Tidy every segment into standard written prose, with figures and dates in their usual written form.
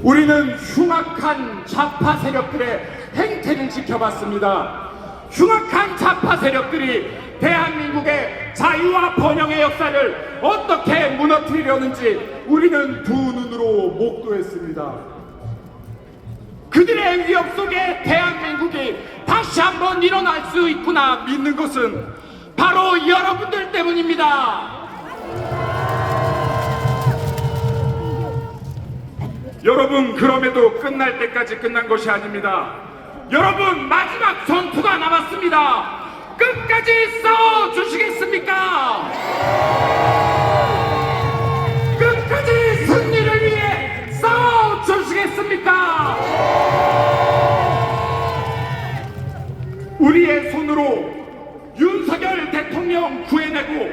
우리는 흉악한 좌파 세력들의 행태를 지켜봤습니다. 흉악한 좌파 세력들이 대한민국의 자유와 번영의 역사를 어떻게 무너뜨리려는지 우리는 두 눈으로 목도했습니다. 그들의 위협 속에 대한민국이 다시 한번 일어날 수 있구나 믿는 것은 바로 여러분들 때문입니다. 여러분, 그럼에도 끝날 때까지 끝난 것이 아닙니다. 여러분, 마지막 전투가 남았습니다. 끝까지 싸워주시겠습니까? 끝까지 승리를 위해 싸워주시겠습니까? 우리의 손으로 윤석열 대통령 구해내고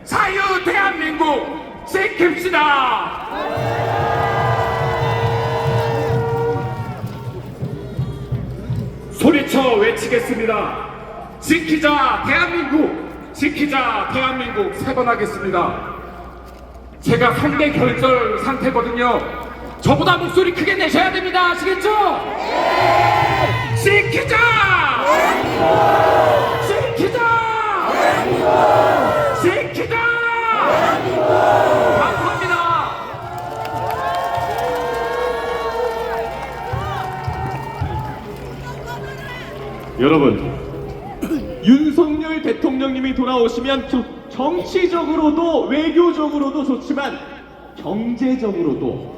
자유 대한민국 지킵시다. 소리쳐 외치겠습니다. 지키자 대한민국, 지키자 대한민국 3번 하겠습니다. 제가 상대 결절 상태거든요. 저보다 목소리 크게 내셔야 됩니다. 아시겠죠? 지키자! 지키자! 지키자! 감사합니다. 여러분, 윤석열 대통령님이 돌아오시면 정치적으로도 외교적으로도 좋지만 경제적으로도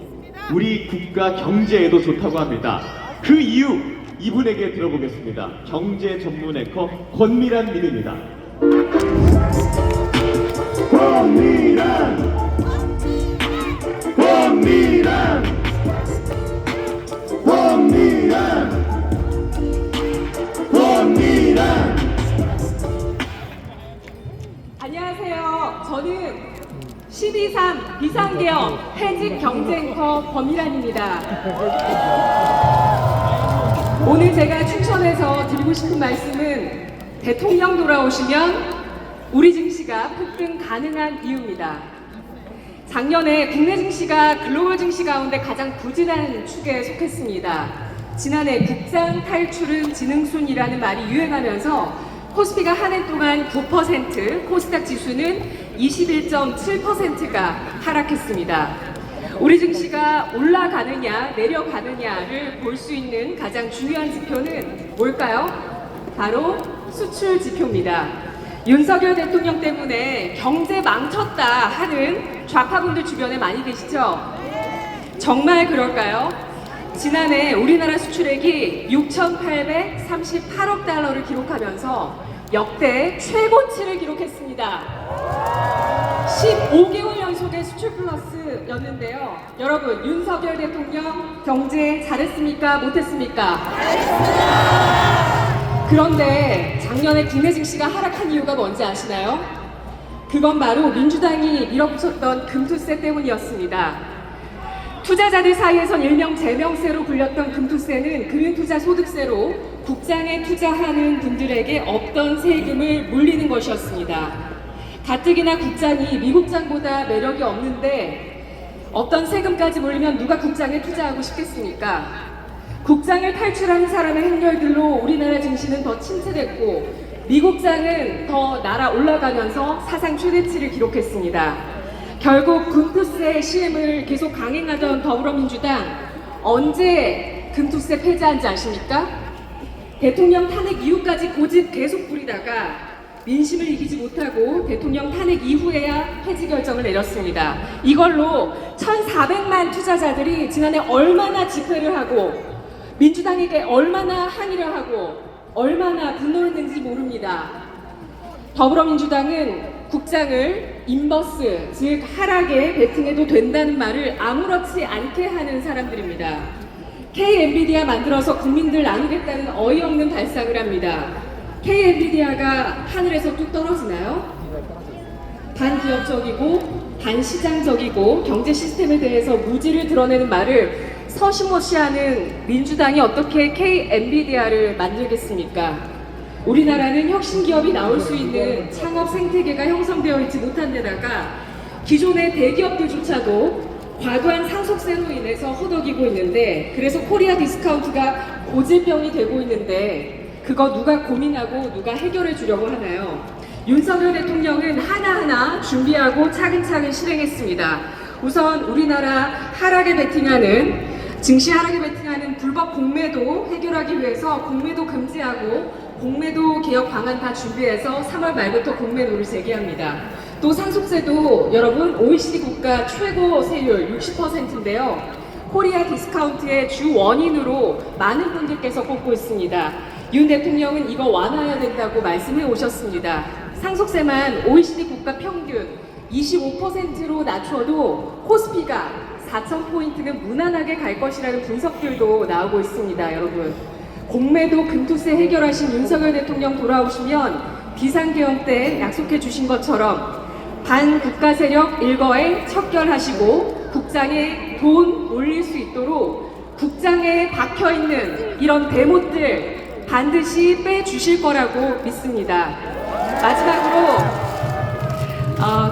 우리 국가 경제에도 좋다고 합니다. 그 이유 이분에게 들어보겠습니다. 경제 전문 앵커 권미란 님입니다. 권미란 안녕하세요. 저는 12.3 비상계엄 해직 경쟁커 권미란입니다. 오늘 제가 춘천에서 드리고 싶은 말씀은 대통령 돌아오시면 우리 증시가 폭등 가능한 이유입니다. 작년에 국내 증시가 글로벌 증시 가운데 가장 부진한 축에 속했습니다. 지난해 국장 탈출은 지능순이라는 말이 유행하면서 코스피가 한 해 동안 9%, 코스닥 지수는 21.7%가 하락했습니다. 우리 증시가 올라가느냐 내려가느냐를 볼 수 있는 가장 중요한 지표는 뭘까요? 바로 수출 지표입니다. 윤석열 대통령 때문에 경제 망쳤다 하는 좌파분들 주변에 많이 계시죠? 정말 그럴까요? 지난해 우리나라 수출액이 6,838억 달러를 기록하면서 역대 최고치를 기록했습니다. 15개월 연속의 수출 플러스였는데요. 여러분, 윤석열 대통령 경제 잘했습니까? 못했습니까? 잘했습니다. 그런데 작년에 국내 증시가 하락한 이유가 뭔지 아시나요? 그건 바로 민주당이 밀어붙였던 금투세 때문이었습니다. 투자자들 사이에선 일명 재명세로 불렸던 금투세는 금융투자소득세로 국장에 투자하는 분들에게 없던 세금을 물리는 것이었습니다. 가뜩이나 국장이 미국장보다 매력이 없는데 어떤 세금까지 물리면 누가 국장에 투자하고 싶겠습니까? 국장을 탈출하는 사람의 행렬들로 우리나라 증시는 더 침체됐고 미국장은 더 날아 올라가면서 사상 최대치를 기록했습니다. 결국 금투세 시행을 계속 강행하던 더불어민주당 언제 금투세 폐지한지 아십니까? 대통령 탄핵 이후까지 고집 계속 부리다가 민심을 이기지 못하고 대통령 탄핵 이후에야 폐지 결정을 내렸습니다. 이걸로 1,400만 투자자들이 지난해 얼마나 집회를 하고 민주당에게 얼마나 항의를 하고 얼마나 분노했는지 모릅니다. 더불어민주당은 국장을 인버스, 즉 하락에 베팅해도 된다는 말을 아무렇지 않게 하는 사람들입니다. K-엔비디아 만들어서 국민들 나누겠다는 어이없는 발상을 합니다. K-엔비디아가 하늘에서 뚝 떨어지나요? 반기업적이고 반시장적이고 경제 시스템에 대해서 무지를 드러내는 말을 서슴없이하는 민주당이 어떻게 K-엔비디아를 만들겠습니까? 우리나라는 혁신기업이 나올 수 있는 창업 생태계가 형성되어 있지 못한 데다가 기존의 대기업들조차도 과도한 상속세로 인해서 허덕이고 있는데 그래서 코리아 디스카운트가 고질병이 되고 있는데 그거 누가 고민하고 누가 해결해 주려고 하나요? 윤석열 대통령은 하나하나 준비하고 차근차근 실행했습니다. 우선 우리나라 증시 하락에 베팅하는 불법 공매도 해결하기 위해서 공매도 금지하고 공매도 개혁 방안 다 준비해서 3월 말부터 공매도를 재개합니다. 또 상속세도 여러분 OECD 국가 최고 세율 60%인데요. 코리아 디스카운트의 주 원인으로 많은 분들께서 꼽고 있습니다. 윤 대통령은 이거 완화해야 된다고 말씀해 오셨습니다. 상속세만 OECD 국가 평균 25%로 낮춰도 코스피가 4,000포인트는 무난하게 갈 것이라는 분석들도 나오고 있습니다. 여러분, 공매도 금투세 해결하신 윤석열 대통령 돌아오시면 비상계엄 때 약속해 주신 것처럼 반국가 세력 일거에 척결하시고 국장에 돈 올릴 수 있도록 국장에 박혀있는 이런 대못들 반드시 빼주실 거라고 믿습니다. 마지막으로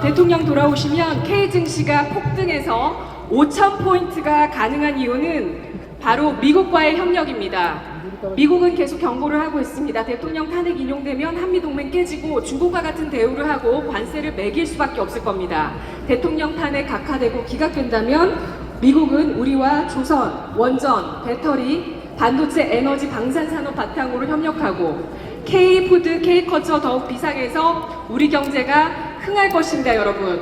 대통령 돌아오시면 K증시가 폭등해서 5,000포인트가 가능한 이유는 바로 미국과의 협력입니다. 미국은 계속 경고를 하고 있습니다. 대통령 탄핵 인용되면 한미동맹 깨지고 중국과 같은 대우를 하고 관세를 매길 수밖에 없을 겁니다. 대통령 탄핵 각하되고 기각된다면 미국은 우리와 조선, 원전, 배터리, 반도체, 에너지, 방산산업 바탕으로 협력하고 K푸드, K컬처 더욱 비상해서 우리 경제가 흥할 것입니다, 여러분.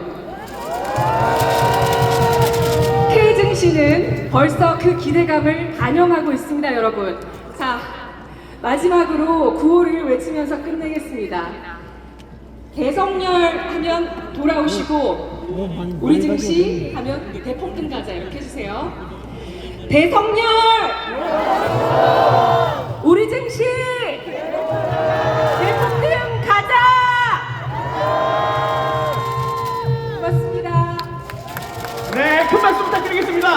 K증시는 벌써 그 기대감을 반영하고 있습니다, 여러분. 자, 마지막으로 구호를 외치면서 끝내겠습니다. 대성열 하면 돌아오시고 우리 증시 하면 대폭등 가자 이렇게 해주세요. 대성열! 우리 증시! 대폭등 가자! 고맙습니다. 네, 큰 박수 부탁드리겠습니다.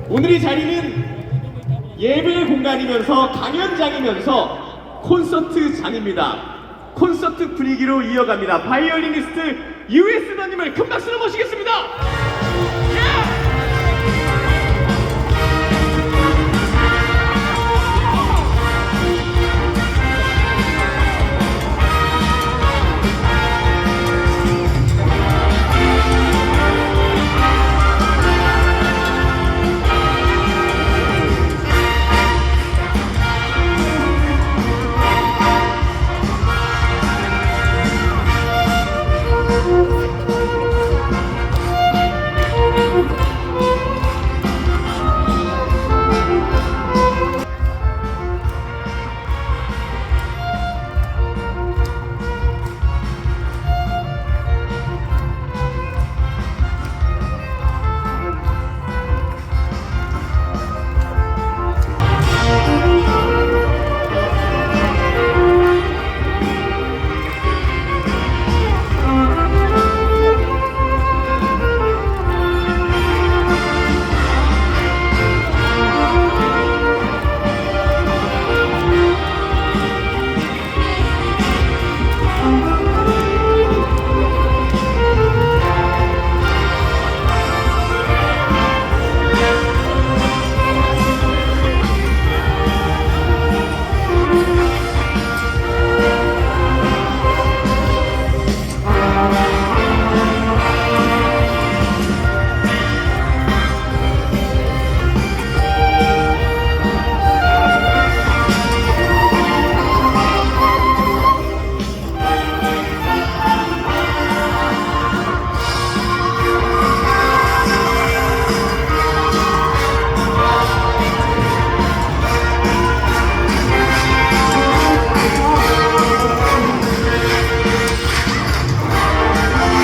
오늘 이 자리는 예배 공간이면서 강연장이면서 콘서트장입니다. 콘서트 분위기로 이어갑니다. 바이올리니스트 US 너님을 큰 박수로 모시겠습니다.